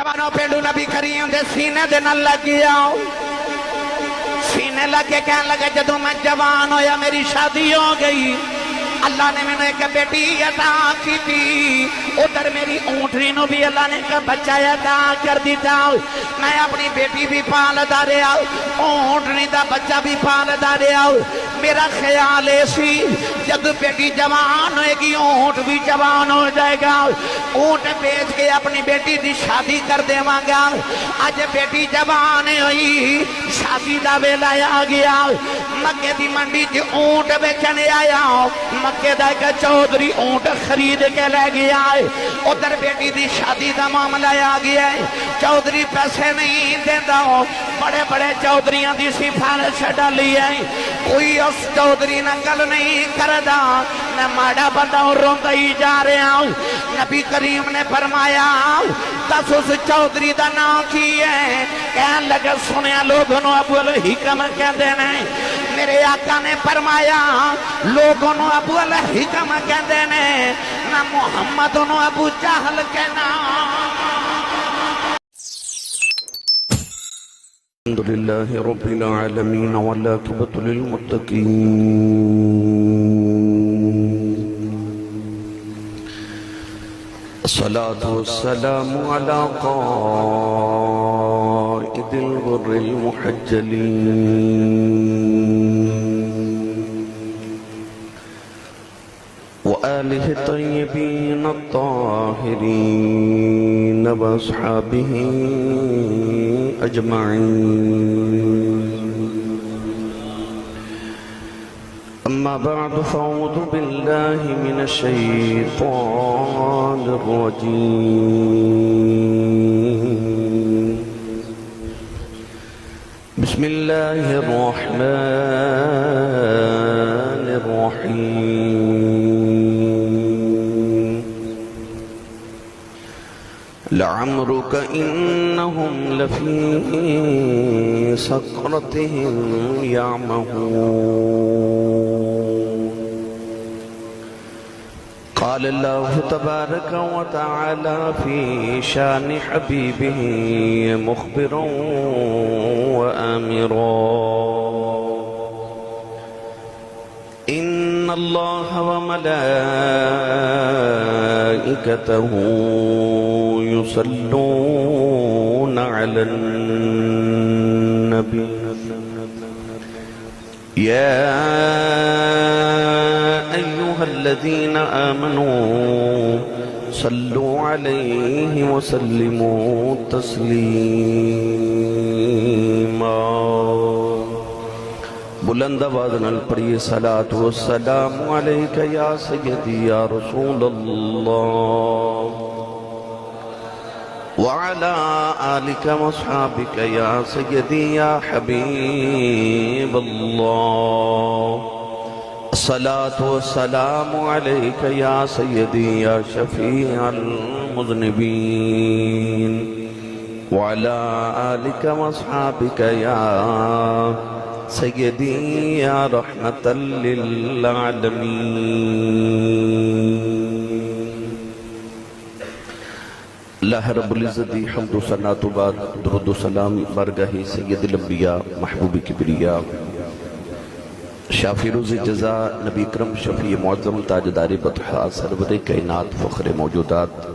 جوانوں پینڈو نبی کریم دے سینے دے نال لگی آؤ سینے لگے کہنے لگے جدوں میں جوان ہویا میری شادی ہو گئی اللہ نے میں نے ایک بیٹی عطا کی تھی ادھر میری اونٹری نو بھی اللہ نے ایک بچہ عطا کر دیتا میں اپنی بیٹی بھی پالدا رہا اونٹری دا بچہ بھی پالدا رہا میرا خیال ایسی جب بیٹی جوان ہوئے گی اونٹ بھی جوان ہو جائے گا اونٹ بیچ کے اپنی بیٹی دی شادی کر دے گا آج بیٹی جوان ہوئی شادی دا ویلا آ گیا مکے دی منڈی چ اونٹ بیچنے آیا مکے دا ایک چودھری اونٹ خرید کے لے گیا ہے ادھر بیٹی دی شادی دا معاملہ آ گیا ہے چودھری پیسے نہیں دیتا بڑے بڑے چودھریاں دی سفارش ڈالی ہے کوئی اس چودھری نہ گل نہیں کردا میں ماڑا بندہ روندا ہی جا رہا ہوں نبی کریم نے فرمایا دس اس چودھری دا نام کی ہے کہنے لگے سنیا لوگوں نو ابو الحکم کہندے نے میرے آقا نے فرمایا لوگوں نو ابو الحکم کہندے نے نہ محمد نو ابو جہل کہنا الحمدللہ رب العالمین والعاقبۃ للمتقین الصلاة والسلام على قائد الغر المحجلين وآله الطيبين الطاهرين وأصحابه أجمعين أما بعد فأعوذ بالله من الشيطان الرجيم بسم الله الرحمن الرحيم لعمرك إنهم لفي سكرتهم يعمهون قال الله تبارك وتعالى في شان حبيبه مخبرا وآمرا إن الله وملائكته يصلون على النبي يا أيها الذين آمنوا صلوا عليه وسلموا تسليما بلند آواز نال پڑھیے صلاۃ والسلام علیک یا سیدی یا رسول اللہ وعلى آلك وصحابك يا سيدي يا حبيب الله الصلاة والسلام عليك يا سيدي يا شفيع المذنبين وعلى آلك وصحابك يا سيدي يا رحمة للعالمين اللہ رب العزت دی حمد و ثنا تو بعد درود و سلام بارگاہ سید الانبیاء محبوب کبریا شافی روز جزا نبی اکرم شفیع معظم تاجدار بطحا سرور کائنات فخر موجودات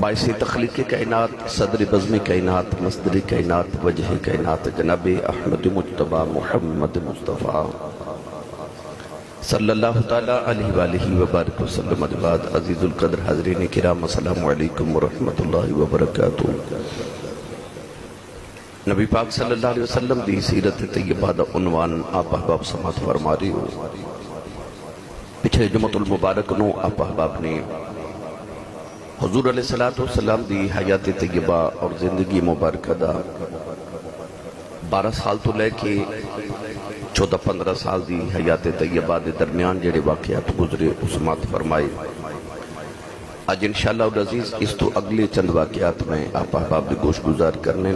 باعث تخلیق کائنات صدر بزم کائنات مصدر کائنات وجہ کائنات جناب احمد مجتبی محمد مصطفیٰ صلی اللہ تعالیٰ علیہ وآلہ وبارک وسلم بعد عزیز القدر حضرین کرام السلام علیکم ورحمت اللہ وبرکاتہ نبی پاک صلی اللہ علیہ وسلم دی سیرت طیبہ دا عنوان آپ احباب سماعت فرما رہی ہو پچھلے جمعۃ المبارک نو آپ احباب نے حضور علیہ السلام دی حیات طیبہ اور زندگی مبارکہ دا 12 سال تو لے کے 14-15 سال دی حیات طیبہ دے درمیان جڑے واقعات گزرے سماعت فرمائے آج انشاءاللہ العزیز اس تو اگلے چند واقعات میں آپ احباب دی گوش گزار کرنے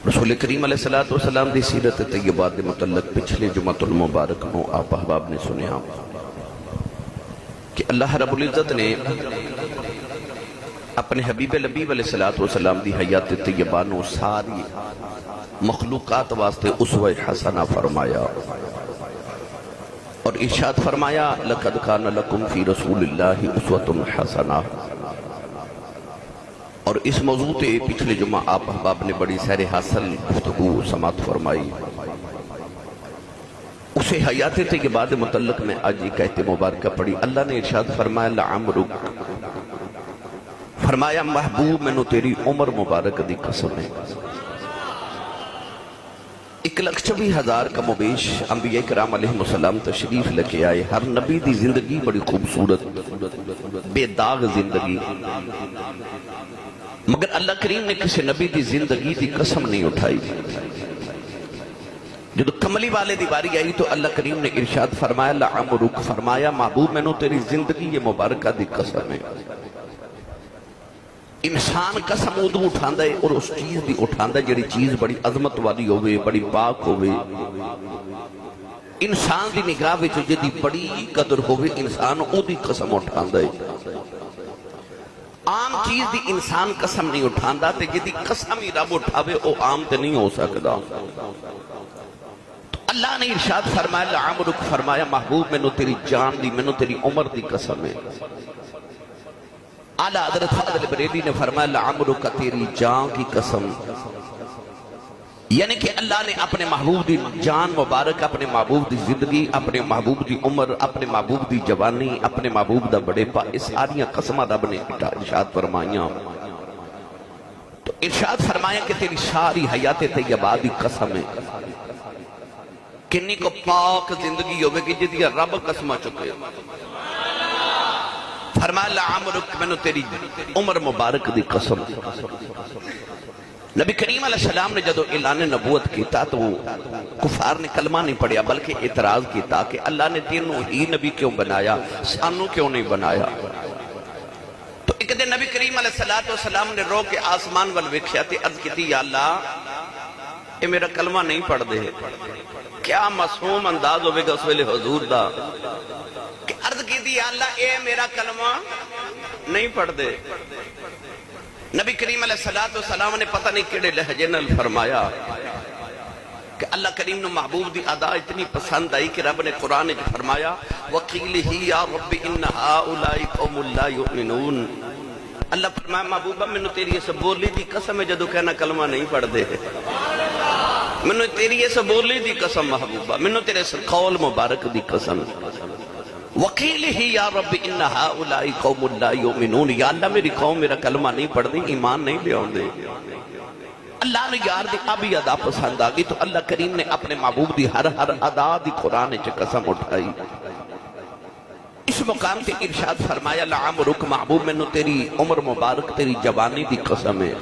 رسول کریم علیہ السلام دی سیرت طیبہ دے متعلق پچھلے جمعۃ المبارک نو آپ احباب نے سنیا کہ اللہ رب العزت نے اپنے حبیب لبیب علیہ السلام دی حیات طیبہ نو ساری مخلوقات واسطے اسوہ حسنہ فرمایا اور ارشاد فرمایا لَقَدْ كَانَ لَكُمْ فِي رَسُولِ اللَّهِ أُسْوَةٌ حَسَنَةٌ۔ اور اس موضوع تے پچھلے جمعہ آپ احباب نے بڑی سیر حاصل گفتگو سماعت فرمائی۔ اسے حیات طیبہ متعلق میں آج یہ کہتے مبارکہ پڑھی، اللہ نے ارشاد فرمایا لَعَمْرُكَ، فرمایا محبوب میں نو تیری عمر مبارک دی قسم ہے۔ 1,24,000 کا مبیش انبیاء کرام علیہ السلام تشریف لکے آئے۔ ہر نبی دی زندگی بڑی خوبصورت بے داغ زندگی، مگر اللہ کریم نے کسی نبی دی زندگی دی قسم نہیں اٹھائی۔ جب کملی والے دی باری آئی تو اللہ کریم نے ارشاد فرمایا لعمرک، فرمایا محبوب میں نو تیری زندگی یہ مبارکہ دی قسم ہے۔ انسان قسم ادو اٹھاندہ ہے اور اس چیز دی اٹھاندہ جڑی چیز بڑی عظمت والی ہوئے، بڑی پاک ہوئے، انسان دی نگاہ وچ جدی بڑی قدر ہوئے انسان او دی قسم اٹھاندہ ہے۔ عام چیز دی انسان قسم نہیں اٹھاندہ تے جدی قسم ہی رب اٹھاوے او عام تے نہیں ہو سکدا۔ اللہ نے ارشاد فرمایا لعمرک، فرمایا محبوب میں نو تیری جان دی، میں نو تیری عمر دی قسم ہے۔ اعلیٰ حضرت فاضل بریلی نے فرمایا لعمرک تیری جان کی قسم، یعنی کہ اللہ نے اپنے محبوب دی جان مبارک، اپنے محبوب دی زندگی، اپنے محبوب دی عمر، اپنے محبوب دی جوانی، اپنے محبوب دا بڑے پا، اس ساریاں قسمہ رب نے ارشاد فرمائیاں۔ تو ارشاد فرمایا کہ تیری ساری حیات طیبہ دی قسم ہے۔ کنی کو پاک زندگی ہوئے کہ جدی رب قسمہ چکے، فرمایا لعمرک میں نو تیری عمر مبارک دی قسم۔ نبی کریم علیہ السلام نے جدو اعلان نبوت کیتا تو کفار نے کلمہ نہیں پڑھیا بلکہ اعتراض کیتا کہ اللہ نے تینوں ہی نبی کیوں بنایا، سانوں کیوں نہیں بنایا۔ تو ایک دن نبی کریم علیہ السلام نے رو کے آسمان والوکھیا تے عرض کی تھی یا اللہ اے میرا کلمہ نہیں پڑھ دے۔ کیا معصوم انداز ہوئے گا اس ویلے حضور دا کہ عرض کی تھی یا اللہ اے میرا کلمہ نہیں پڑھ دے۔ نبی کریم علیہ السلام نے پتہ نہیں کیڑے لہجے نال فرمایا کہ اللہ کریم نے محبوب دی ادا اتنی پسند آئی کہ رب نے قرآن میں فرمایا وَقِيلِهِ يَا رَبِّ إِنَّ هَؤُلَاءِ قَوْمٌ لَا يُؤْمِنُونَ۔ اللہ فرمایا محبوبہ میں نے تیری اس بولی دی قسم ہے جدو کہنا کلمہ نہیں پڑھ دے، میں نے تیری اس بولی دی قسم محبوبہ، میں نے تیرے اس قول مبارک دی قسم۔ وَقِيلِهِ يَا رَبِّ إِنَّ هَؤُلَاءِ قَوْمٌ لَا يُؤْمِنُونَ، یا اللہ میری قوم میرا کلمہ نہیں پڑھ دی، ایمان نہیں لے آن دے۔ اللہ نے یار دی ابھی ادا پسند آگی تو اللہ کریم نے اپنے محبوب دی ہر ادا دی قرآن چ قسم اٹھائی۔ اس مقام تے ارشاد فرمایا لعمرک محبوب میں نو تیری عمر مبارک تیری جوانی دی قسم ہے۔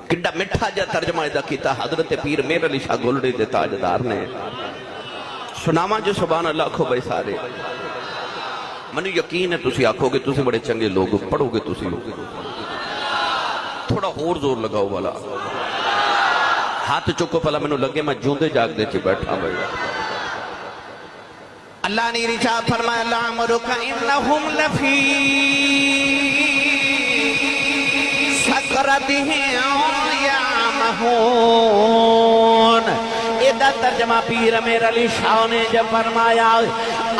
کڈا مٹھا جا ترجمہ دا کیتا حضرت پیر میر علی شاہ گولڑی دے تاجدار نے۔ سناما جو سبحان اللہ کھو بھائی سارے، منو یقین ہے تسی آکھو گے تسی بڑے چنگے لوگ پڑھو گے تسی لوگ، تھوڑا اور زور لگاؤ والا ہاتھ چکو پہلا میں لگے میں جوندے جاگ دے چی بیٹھا بھائی۔ اللہ نے ارشاد فرمایا لعمرک انہم لفی سکرتہم یعمہون۔ ایدہ ترجمہ پیر امیر علی شاہ نے جب فرمایا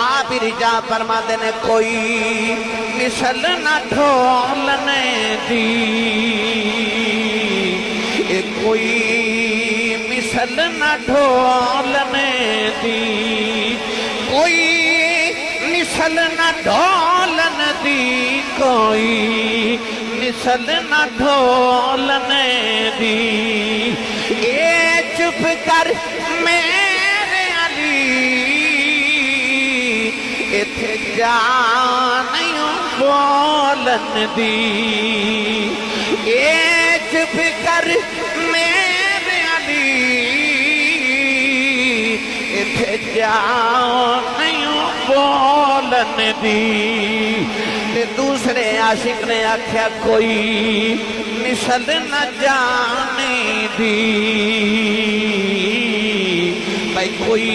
آپ ارشاد فرما دینے کوئی مثل نہ ڈھولنے دی، کوئی مثل نہ ڈھولنے دی، کوئی مثل نہ ڈھولن دی، کوئی مثل نہ ڈھولنے دی۔ اے چپ کر میرے علی اتھے جانیوں بولن دی، اے چپ کر میرے علی اتھے جانیوں بولن دی۔ تے دوسرے عاشق نے آکھیا کوئی مثل نہ جانی دی، بھائی کوئی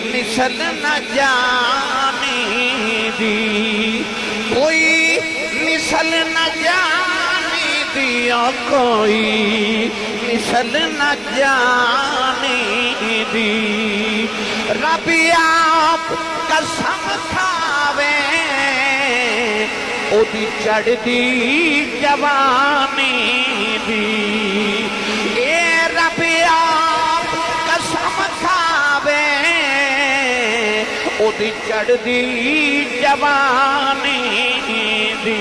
مثل نہ جانی دی، کوئی مثل نہ اور کوئی مثل نہ جانی دی رب آپ قسم کھاوے او دی چڑھ دی جوانی دی اے رب آپ قسم کھاوے او دی چڑھ دی جوانی دی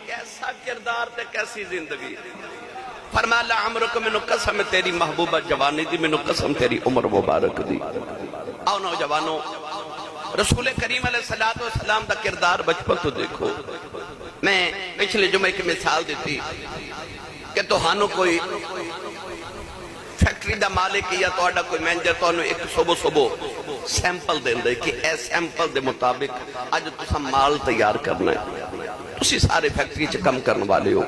کیسا کردار تے کیسی زندگی فرمایا لعمرک منو قسم تیری محبوبہ جوانی دی منو قسم تیری عمر مبارک دی آؤ نوجوانوں رسول کریم علیہ السلام دا کردار بچپن تو دیکھو میں پچھلے جمعے کی مثال دیتی کہ توہانو کوئی فیکٹری دا مالک یا توڑا کوئی مینجر توہانو ایک صبح سیمپل دیں دے کہ اے سیمپل دے مطابق آج تسا مال تیار کرنا ہے تسی سارے فیکٹری چھ کم کرنے والے ہو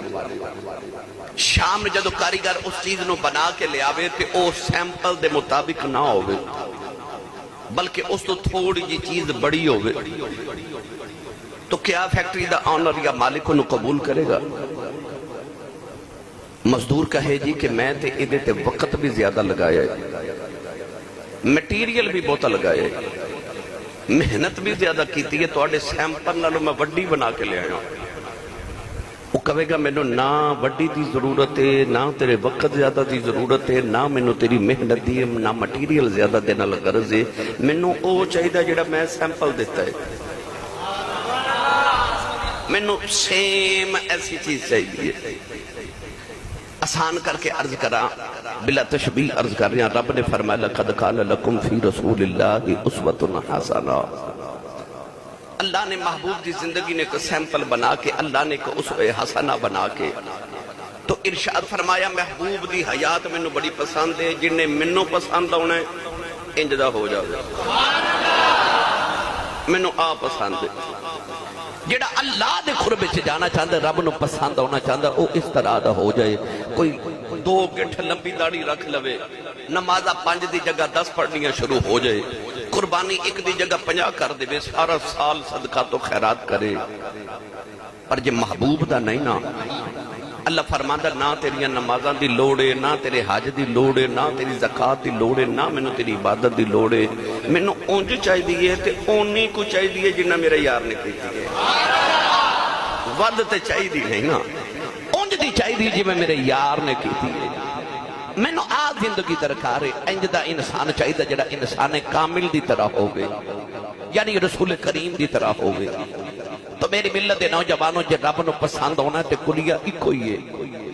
شام میں جدو کاریگر اس چیز نو بنا کے لے آوے تے او سیمپل دے مطابق نہ ہوئے بلکہ اس تو تھوڑی جی چیز بڑی ہوئے تو کیا فیکٹری دا آنر یا مالک انہوں قبول کرے گا مزدور کہے جی کہ میں تے ادھے تے وقت بھی زیادہ لگایا ہے میٹیریل بھی بہت لگایا ہے محنت بھی زیادہ کیتی ہے تو آڑے سیمپل نالوں میں وڈی بنا کے لے آیا وہ کہے گا میں نہ وڈی دی ضرورت ہے نہ تیرے وقت زیادہ دی ضرورت ہے نہ میں تیری محنت دی نہ مٹیریل زیادہ دینا لغرض ہے میں او چاہیدہ جڑا میں سیمپل دیتا ہے میں سیم ایسی چیز چاہیے آسان کر کے عرض کرا بلا تشبیہ عرض کر رہے ہیں رب نے فرمایا لَقَدْ كَانَ لَكُمْ فِي رَسُولِ اللَّهِ أُسْوَةٌ حَسَنَةٌ اللہ نے محبوب دی زندگی نے کو سیمپل بنا کے اللہ نے کو اسوہ حسنہ بنا کے تو ارشاد فرمایا محبوب دی حیات میں نو بڑی پسند ہے جنہیں منو پسند ہونا ہے انجدہ ہو جاؤ منو آ پسند ہے جڑا اللہ دے قربے چھ جانا چاہتا ہے رب نو پسند ہونا چاہتا ہے وہ اس طرح دا ہو جائے کوئی 2 گٹھ لمبی داڑھی رکھ لوے نمازہ 5 دی جگہ 10 پڑھنیاں شروع ہو جائے قربانی 1 دی جگہ 50 کر دے سارا سال صدقہ تو خیرات کرے پر جے محبوب دا نہیں نا اللہ فرماندہ نہ تیریاں نمازاں دی لوڑے نہ تیرے حج دی لوڑے نہ تیری زکاة دی لوڑے نہ میں تیری عبادت دی لوڑے میں اونج چاہی دیئے تے اونی کو چاہی دیئے جنہ میرے یار نے کیتی ہے ود تے چاہی دی نہیں نا اونج دی چاہی دی جی میں میرے یار نے کیتی ہے میں نو آج زندگی درکار ہے انجدہ انسان چاہی دا جڑا انسان کامل دی طرح ہو گئے یعنی رسول کریم دی طرح ہو گئے تو میری ملت نوجوانوں جے رب نو پسند ہونا تے کلیہ ایک ہوئی ہے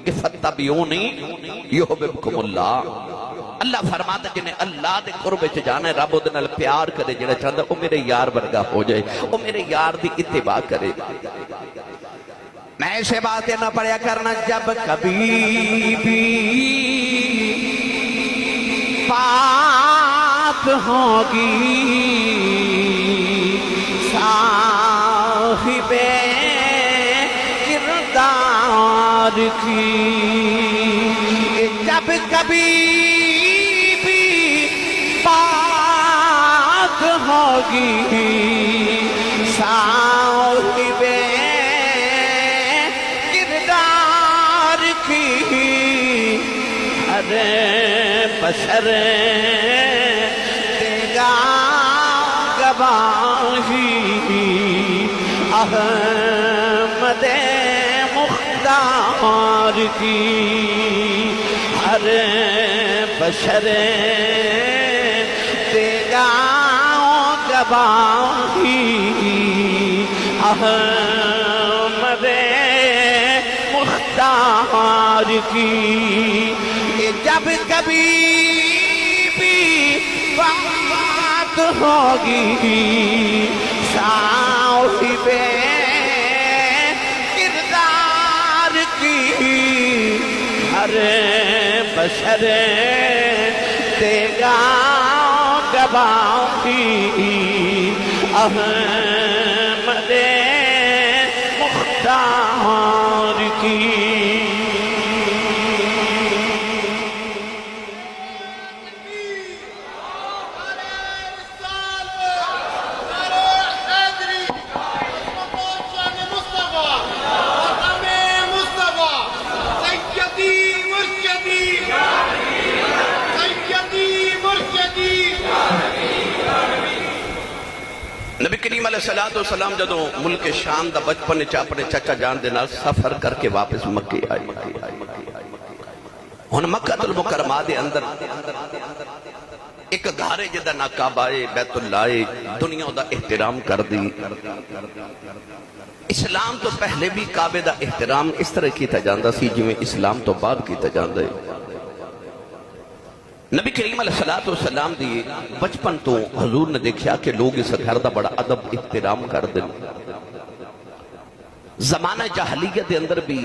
کہ فتبیونی یحببکم اللہ اللہ فرماتا جنہیں اللہ دے قربے چ جانا ہے رب دے نال پیار کرے جڑا چاہتا وہ میرے یار برگا ہو جائے وہ میرے یار دی اتباع کرے میں ایسے باتیں نہ پڑھیا کرنا جب کبھی بھی بات ہوگی صاحب کردار کی جب کبھی بھی بات ہوگی صاحب کردار کی ارے بشر تیرا گواہی احمد مختار کی ہر بشر تیرا گواہی احمد مختار کی جب کبھی بھی بات ہوگی صاحب کردار کی ہر بشر تیرا گواہی احمد مختار کی نبی کریم علیہ السلام جدو ملک شام دا بچپن چ اپنے چچا جان دے نال سفر کر کے واپس مکے آئے. ہن مکہ المکرمہ دے اندر ایک گھارے جدا نا کعبہ بیت اللہ دنیا دا احترام کر دی. اسلام تو پہلے بھی کعبے دا احترام اس طرح کیتا جاندا سی جویں اسلام تو بعد کیتا جاندا ہے. نبی کریم علیہ السلام دی بچپن تو حضور نے دیکھا کہ لوگ اس گھر دا بڑا ادب احترام کر دیں. زمانہ جاہلیت دے اندر بھی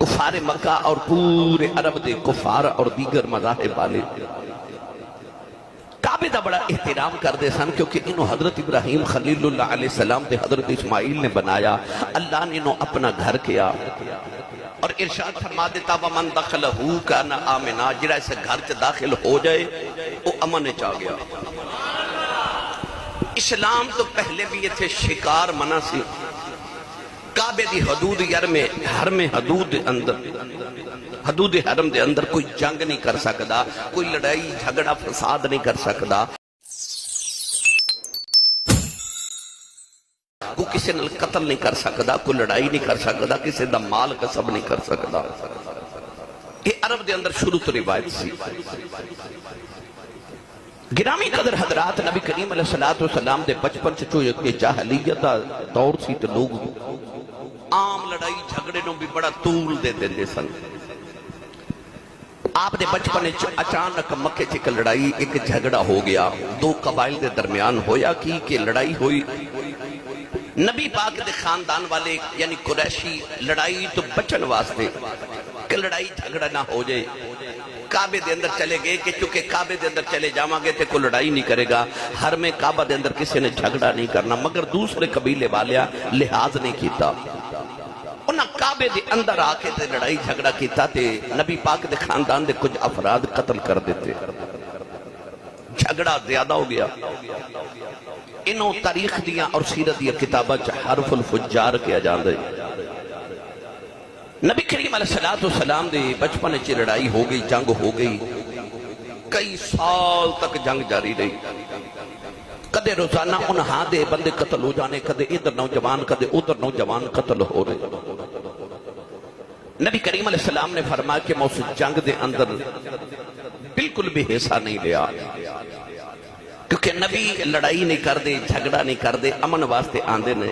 کفار مکہ اور پورے عرب دے کفار اور دیگر مذاہب والے کعبے دا بڑا احترام کر دے سن، کیونکہ انہوں حضرت ابراہیم خلیل اللہ علیہ السلام تے حضرت اسماعیل نے بنایا. اللہ نے انہوں اپنا گھر کیا اور ارشاد فرما دیتا وَمَن دَخَلَهُ كَانَ آمِنًا، جڑا اس گھر سے داخل ہو جائے وہ امن چاہ گیا. اسلام تو پہلے بھی یہ تھے شکار منع سی. کعبے دی حدود حرم حدود اندر حدود حرم دے اندر کوئی جنگ نہیں کر سکدا، کوئی لڑائی جھگڑا فساد نہیں کر سکدا، کوئی کسی نے قتل نہیں کر سکدا، کوئی لڑائی نہیں کر سکدا، کسی دا مال قصب نہیں کر سکدا. یہ عرب دے اندر شروع تو روایت سی. گرامی قدر حضرات، نبی کریم علیہ السلام دے بچپن سے چوئے جاہلیت دا دور سی تو لوگ عام لڑائی جھگڑے نو بھی بڑا طول دے دے سن. آپ دے بچپن اچانک مکے چک لڑائی ایک جھگڑا ہو گیا، دو قبائل دے درمیان ہویا کہ لڑائی ہوئی. نبی پاک دے خاندان والے یعنی قریشی لڑائی تو بچن واسطے کہ لڑائی جھگڑا نہ ہو جائے کعبے دے اندر چلے گئے کہ چونکہ کعبے دے اندر چلے جاواں گے تے کوئی لڑائی نہیں کرے گا. ہر میں کعبہ دے اندر کسی نے جھگڑا نہیں کرنا، مگر دوسرے قبیلے والیا لحاظ نہیں کیتا. انہاں کعبے دے اندر آ کے تے لڑائی جھگڑا کیتا تے نبی پاک دے خاندان دے کچھ افراد قتل کر دیتے. جھگڑا زیادہ ہو گیا. انہوں تاریخ دیا اور سیرت دیا کتابہ حرف الفجار کیا جاندے. نبی کریم علیہ السلام دے بچپن چی لڑائی ہو گئی، جنگ ہو گئی، کئی سال تک جنگ جاری رہی. کدے روزانہ انہاں دے بندے قتل ہو جانے، کدے ادھر نوجوان کدے ادھر نوجوان قتل ہو رہے. نبی کریم علیہ السلام نے فرمایا کہ میں اس جنگ دے اندر بالکل بھی حصہ نہیں لیا، کیونکہ نبی لڑائی نہیں کر دے، جھگڑا نہیں کر دے، امن واسطے آندے نے.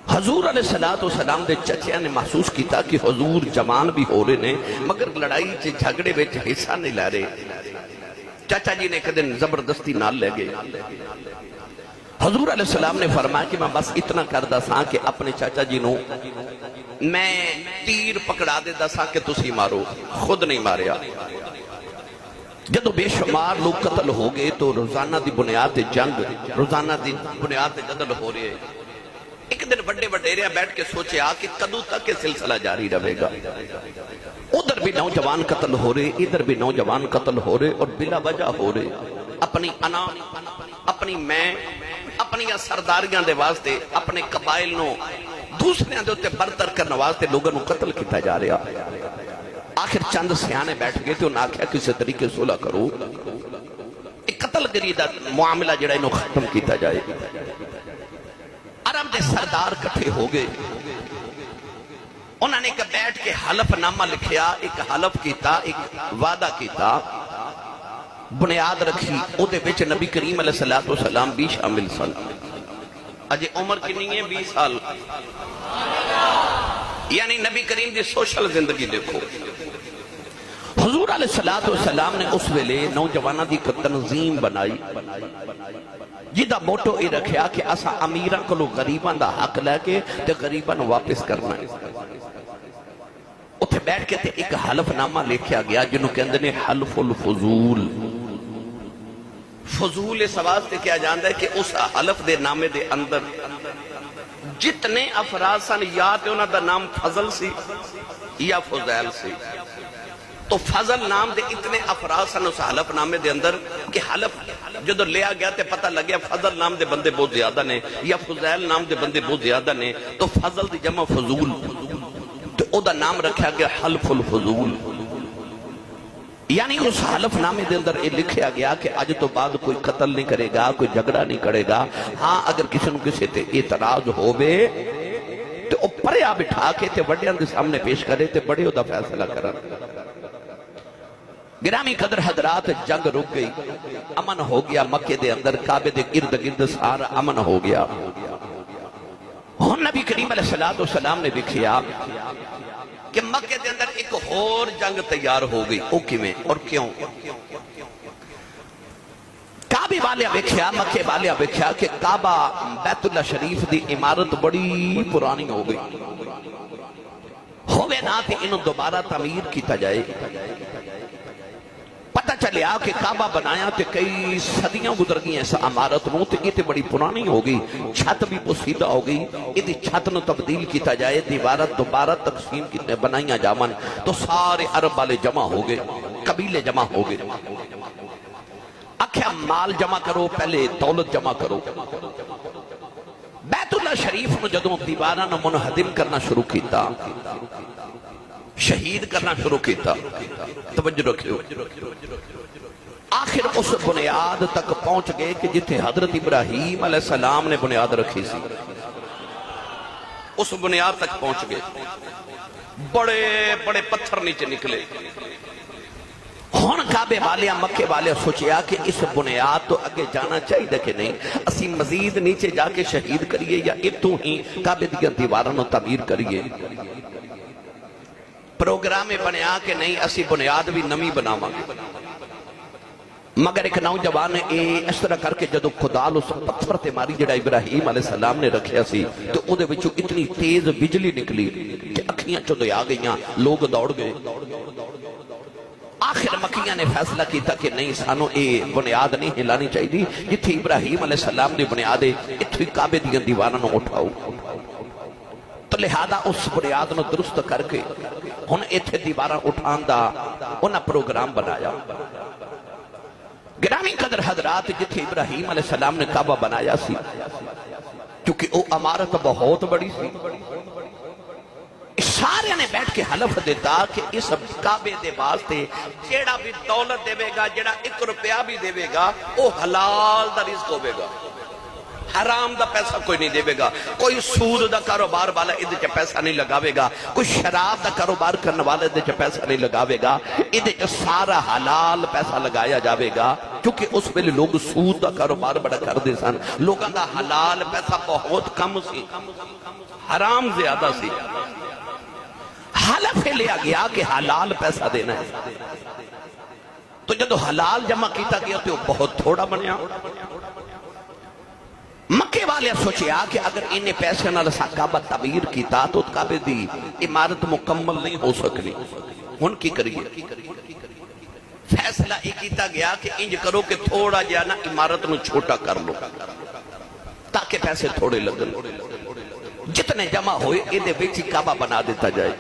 حضور علیہ السلام دے چچیاں نے محسوس کیتا کہ حضور جوان بھی ہو رہے نے مگر لڑائی چے جھگڑے وچ حصہ نہیں لے رہے. چچا جی نے ایک دن زبردستی نال لے گئے. حضور علیہ السلام نے فرمایا کہ میں بس اتنا کردا سا کہ اپنے چچا جی نو میں تیر پکڑا دے دا سا کہ تسی مارو، خود نہیں ماریا. جدو بے شمار لوگ قتل ہو گئے تو روزانہ دی بنیاد جنگ، روزانہ دی بنیاد جدل ہو رہے. ایک دن بڑے وڈیرے بیٹھ کے سوچے کہ کدوں تک یہ سلسلہ جاری رہے گا. ادھر بھی نوجوان قتل ہو رہے، ادھر بھی نوجوان قتل ہو رہے اور بلا وجہ ہو رہے. اپنی انا، اپنی میں، اپنی سرداریاں دے واسطے اپنے قبائل نو دوسرے دے تے برتر کرنے واسطے لوگوں نو قتل کیتا جا رہا. آخر چند سیانے بیٹھ گئے تو انہوں نے آکھیا کسی طریقے صلح کرو، ایک قتل گری دا معاملہ جڑا انہوں ختم کیتا جائے. عرب دے سردار کٹھے ہو گئے. انہوں نے ایک بیٹھ کے حلف نامہ لکھیا، ایک حلف کیتا، ایک وعدہ کیتا، بنیاد رکھی. او دے وچ نبی کریم علیہ السلام بھی شامل سن. اجے عمر کنی ہے 20 سال، یعنی نبی کریم دی سوشل زندگی دیکھو. حضور علیہ السلام نے اس ویلے نوجوانہ دی تنظیم بنائی جیدہ موٹو ای رکھیا کہ اسا امیران کو لوگ غریبان دا حق لے کے تے غریبان واپس کرنا ہے. اتھے بیٹھ کے تے ایک حلف نامہ لکھیا گیا جنہوں کے اندر نے حلف الفضول. فضول اس واسطے کیا جانتا ہے کہ اس حلف دے نامے دے اندر جتنے افراد سن یا تے انہاں دا نام فضل سی یا فضیل سی. تو فضل نام دے اتنے افراد سن اس حلف نامے دے اندر کہ حلف جدو لیا گیا تے پتہ لگیا فضل نام دے بندے بہت زیادہ نے یا فضیل نام دے بندے بہت زیادہ نے. تو فضل دی جمع فضول، تو او دا نام رکھا گیا حلف الفضول. یعنی اس حلف نامے دے اندر یہ لکھیا گیا کہ اج تو بعد کوئی قتل نہیں کرے گا، کوئی جھگڑا نہیں کرے گا، ہاں اگر کسی نو کسی تے اعتراض ہووے تو او پریا بٹھا کے تے وڈیاں دے سامنے پیش کرے تے بڑے او دا فیصلہ کرن۔ گرامی قدر حضرات، جنگ رک گئی، امن ہو گیا، مکے دے اندر کعبے دے ارد گرد سارا امن ہو گیا۔ ہن نبی کریم علیہ السلام نے دیکھیا کہ مکے دے اندر ایک اور جنگ تیار ہو گئی۔ او کیویں اور کیوں؟ کعبے والے ویکھیا، مکے والے ویکھیا کہ کعبہ بیت اللہ شریف دی عمارت بڑی پرانی ہو گئی، ہوئے نہ تے انہوں دوبارہ تعمیر کیتا جائے۔ پتہ چلیا کہ کعبہ بنایا تے کئی صدیاں گزر گئی اس عمارت نو تے یہ تے بڑی پرانی ہو گئی، چھت بھی پوسیدہ ہو گئی، یہ چھت نو تبدیل کیتا جائے، دیوارت دوبارہ تقسیم کیتے بنائیاں جامن۔ تو سارے عرب والے جمع ہو گئے، قبیلے جمع ہو گئے، آکھیا مال جمع کرو، پہلے دولت جمع کرو۔ بیت اللہ شریف نو جدوں دیواراں نو منہدم کرنا شروع کیتا، شہید کرنا شروع کیتا، توجہ رکھو، آخر اس بنیاد تک پہنچ گئے کہ جتھے حضرت ابراہیم علیہ السلام نے بنیاد رکھی سی، اس بنیاد تک پہنچ گئے، بڑے بڑے پتھر نیچے نکلے۔ ہن کعبے والے مکے والے سوچیا کہ اس بنیاد تو اگے جانا چاہیے کہ نہیں، اسی مزید نیچے جا کے شہید کریے یا اتوں ہی کعبے دی دیواراں نو تعمیر کریے۔ پروگرام بنیا کہ نہیں اسی بنیاد بھی نمی بناواں گے، مگر ایک نوجوان نے اس طرح کر کے جدو خدال اس پتھر تے ماری جڑا ابراہیم علیہ السلام نے رکھیا سی تو او دے وچوں اتنی تیز بجلی نکلی کہ اکھیاں چودے آ گئیاں، لوگ دوڑ گئے۔ آخر مکیاں نے فیصلہ کیتا کہ نہیں سانو اے بنیاد نہیں ہلانی چاہیے، جتھے ابراہیم علیہ السلام نے بنیاد ہے اتھے کعبے دیاں دیواراں نو اٹھاؤ۔ تو لہذا اس بنیاد نو درست کر کے ہن ایتھے دیواراں اٹھان دا انہاں پروگرام بنایا۔ گرامی قدر حضرات، جتھے ابراہیم علیہ السلام نے کعبہ بنایا سی، کیونکہ وہ عمارت بہت بڑی سی، سارے نے بیٹھ کے حلف دیتا کہ اس کعبے دے واسطے جیڑا بھی دولت دے گا، جیڑا 1 روپیہ بھی دے گا، وہ حلال دا رزق ہوے گا، حرام دا پیسہ کوئی نہیں دے گا، کوئی سود دا کاروبار والا ادھے چا پیسہ نہیں لگاوے گا، کوئی شراب دا کاروبار کرنے والا ادھے چا پیسہ نہیں لگاوے گا، ادھے چا سارا حلال پیسہ لگایا جاوے گا، کیونکہ اس پہلے لوگ سود دا کاروبار بڑا کر دے سن، لوگاں دا حلال پیسہ بہت کم سی، حرام زیادہ سی۔ حلف لیا گیا کہ حلال پیسہ دینا ہے، تو جدو حلال جمع کیتا گیا تو بہت تھوڑا بنیا۔ مکے والے سوچیا کہ اگر انہیں پیسے نہ لسا کعبہ تعمیر کیتا تو کعبے دی عمارت مکمل نہیں ہو سکنی، ہن کی کریے؟ فیصلہ ایک کیتا گیا کہ انج کرو کہ تھوڑا جانا عمارت نو چھوٹا کر لو تاکہ پیسے تھوڑے لگن، جتنے جمع ہوئے ادھے بیچی کعبہ بنا دیتا جائے۔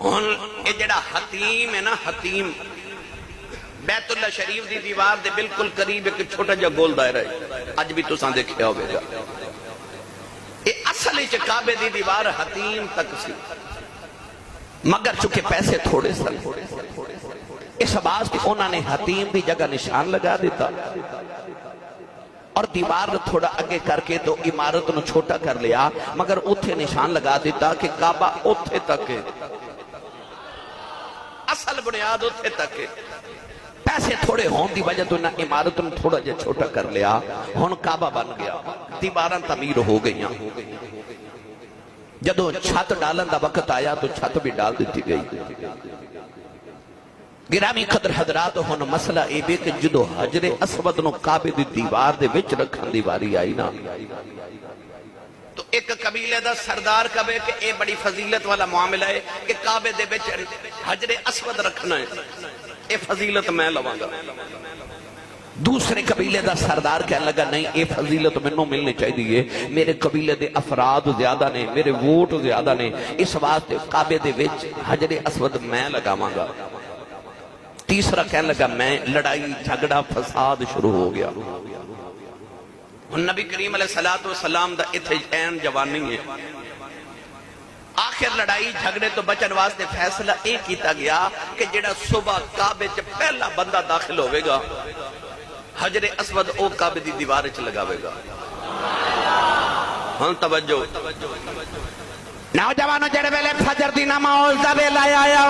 ہن یہ جڑا حتیم ہے نا، حتیم بیت اللہ شریف دی دیوار دے بالکل قریب ایک چھوٹا جا گول دائرہ ہے، آج بھی تو سان دیکھیا ہوئے گا، یہ اصل ہی کعبے دی دیوار حتیم تک سی، مگر چونکہ پیسے تھوڑے سن اس باز کہ انہوں نے حتیم دی جگہ نشان لگا دیتا اور دیوار تھوڑا آگے کر کے تو عمارت نو چھوٹا کر لیا، مگر اتھے نشان لگا دیتا کہ کعبہ اتھے تک ہے، اصل بنیاد اتھے تک ہے۔ پیسے تھوڑے ہون دی وجہ تو انہیں عمارت نو تھوڑا جا چھوٹا کر لیا، ہون کعبہ بن گیا، دیواراں تعمیر ہو گئیاں۔ جدو چھت ڈالن دا وقت آیا تو چھت بھی ڈال دیتی گئی۔ گرامی قدر حضرات، ہن مسئلہ اے بے کہ جدو حجر اسود نو کعبے دی دیوار دے وچ رکھن دی واری آئی نا، تو ایک قبیلے دا سردار کہے کہ اے بڑی فضیلت والا معاملہ ہے کہ کعبے دے وچ حجر اسود رکھنا ہے، اے فضیلت میں لواں گا۔ دوسرے قبیلے دا سردار کہنے لگا نہیں، اے فضیلت منوں ملنی چاہیے، میرے قبیلے دے افراد زیادہ نے، میرے ووٹ زیادہ نے، اس واسطے کعبے دے وچ حجر اسود میں لگاواں گا۔ تیسرا کہنے لگا میں، لڑائی جھگڑا فساد شروع ہو گیا۔ نبی کریم علیہ السلام دا اتھے این جوانی ہے، آخر لڑائی جھگڑے تو بچن واسطے فیصلہ ایک کیتا گیا کہ جڑا صبح کعبے چ پہلا بندہ داخل ہوئے گا حجر اسود او کعبے دی دیوار چ لگاوے گا. ہاں توجہ. نوجوانوں جڑے ویلے فجر دی نماز دا ویلا آیا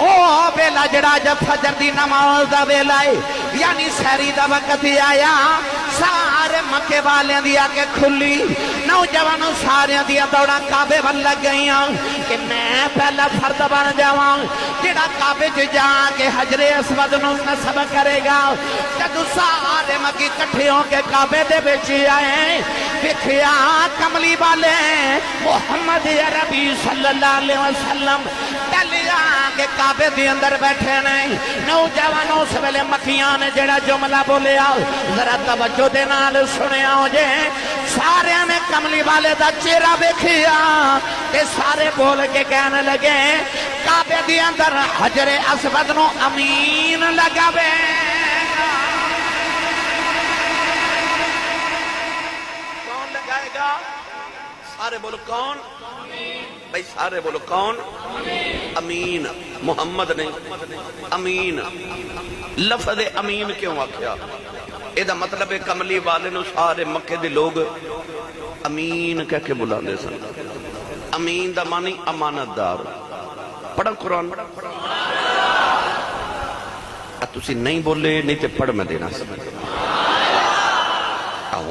او ویلا جڑا جب فجر دی نماز دا ویلا ہے یعنی سحری دا وقت آیا سارے مکے والے دی آکے کھلی نوجوانوں سارے دیا دوڑا کعبے ول لگ گئیاں کہ میں پہلا فرد بن جاواں جڑا کعبے چ جا کے حجر اسود نو نصب کرے گا. جب سارے مکی کٹھے ہو کے کعبے دے وچ آئے ویکھیا کملی والے محمد عربی صلی اللہ علیہ وسلم ٹلیا کے کعبے دے اندر بیٹھے نہیں. نوجوانوں اس ویلے مکیاں نے جڑا جملہ بولیا ذرا توجہ دے نال سنیا ہو جے. سارے نے کملی والے دا چہرہ ویکھیا تے سارے بول کے کہنے لگے کعبے دے اندر حجر اسود نو امین لگاوے. کون لگائے گا؟ سارے بولو کون؟ بھائی سارے بولو کون؟ امین. محمد نہیں امین. لفظ امین کیوں آکھیا؟ اے دا مطلب ہے کملی والے نو سارے مکے دے لوگ امین کہہ کے بلاندے سن. امین دا معنی امانت دار. پڑھا قرآن. تسی نہیں بولے نہیں تے پڑھ میں دینا سمجھ.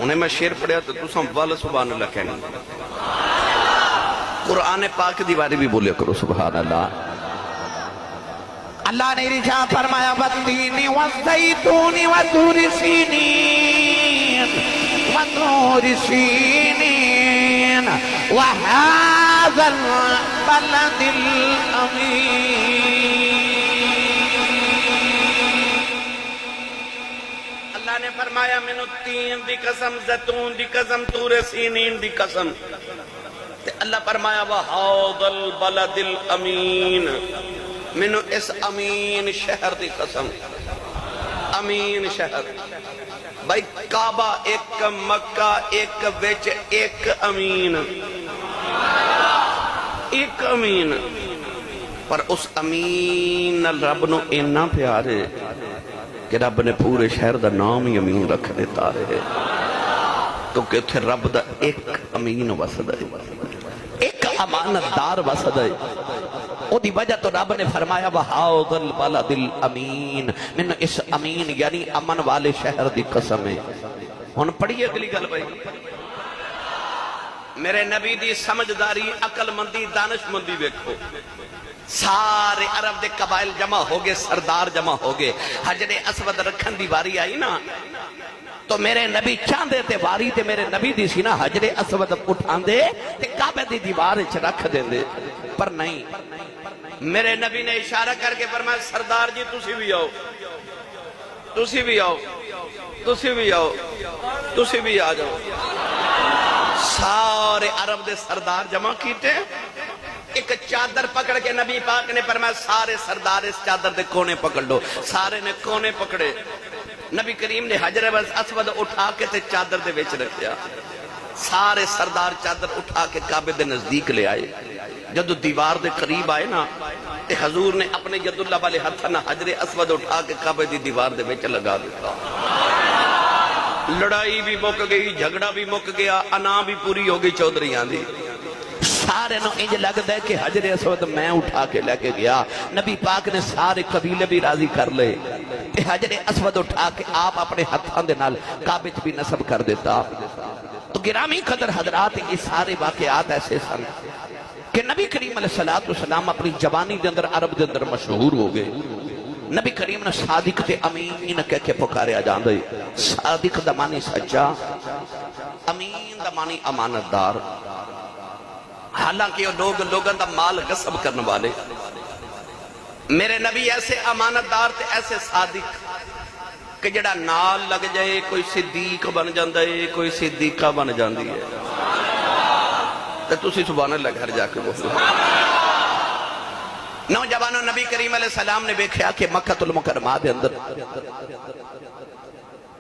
انہیں میں شیر پڑھیا تو تساں والا سبحان اللہ کہنا. قرآن پاک دی بارے بھی بولے کرو سبحان اللہ. اللہ نے ارشاد فرمایا والتین والزیتون وطور سینین وطور سینین وهذا البلد الامین. اللہ نے فرمایا منو تین دی قسم زیتون دی قسم طور سینین دی قسم. اللہ فرمایا وهذا البلد الامین. منو اس امین شہر دی قسم. امین شہر. بھائی کعبہ ایک مکہ ایک وچ ایک امین. ایک امین. پر اس امین رب نو اینا پیارے کہ رب نے پورے شہر دا نام ہی امین رکھ دیتا ہے کیونکہ اتھے رب دا ایک امین وسد ہے ایک امانت دار وسد ہے. او دی وجہ تو رب نے فرمایا وَهَذَا الْبَلَدِ الْأَمِينَ. من اس امین یعنی امن والے شہر دی قسم ہے. ہن پڑھیے اگلی گل بھائی. میرے نبی دی سمجھداری عقل مندی دانش مندی دیکھو. سارے عرب دے قبائل جمع ہو گئے سردار جمع ہو گئے. حجر اسود رکھن دی واری آئی نا تو میرے نبی چاندے تے واری تے میرے نبی دی سی نا حجر اسود اٹھان دے تے کعبے دی دیوار وچ رکھ دے دے. پر نہیں میرے نبی نے اشارہ کر کے فرمایا سردار جی تسی بھی آؤ تسی بھی آؤ تسی بھی آؤ تسی بھی آ جاؤ. سارے عرب دے سردار جمع کیتے. ایک چادر پکڑ کے نبی پاک نے فرمایا سارے سردار اس چادر دے کونے پکڑ لو. سارے نے کونے پکڑے. نبی کریم نے حجر اسود اٹھا کے تے چادر دے وچ رکھیا. سارے سردار چادر اٹھا کے کعبے دے نزدیک لے آئے. جدو دیوار دے قریب آئے نا تے حضور نے اپنے ید اللہ والے ہاتھ نہ حجر اسود اٹھا کے کعبے دی دیوار دے وچ لگا دیتا. لڑائی بھی مک گئی جھگڑا بھی مک گیا انا بھی پوری ہو گئی چودھریاں دی. سارے نو انج لگدا ہے کہ حجر اسود میں اٹھا کے لے کے گیا. نبی پاک نے سارے قبیلے بھی راضی کر لے تے حجر اسود اٹھا کے آپ اپنے ہاتھاں دے نال کعبے وچ بھی نصب کر دیتا. تو گرامی قدر حضرات یہ سارے واقعات ایسے سن کہ نبی کریم علیہ السلام اپنی جوانی دے اندر عرب دے اندر مشہور ہو گئے. نبی کریم نے صادق تے امین کہہ کے پکاریا جاندے. صادق دا معنی سچا, امین دا معنی امانت دار. حالانکہ وہ لوگوں دا مال غصب کرنے والے. میرے نبی ایسے امانت دار تے ایسے صادق کہ جڑا نال لگ جائے کوئی صدیق بن جاندہ ہے کوئی صدیقہ بن جاندی ہے. تو تسی سبحان اللہ گھر جا کے بولو. نوجوانوں نبی کریم علیہ السلام نے دیکھا کہ مکہ المکرمہ دے اندر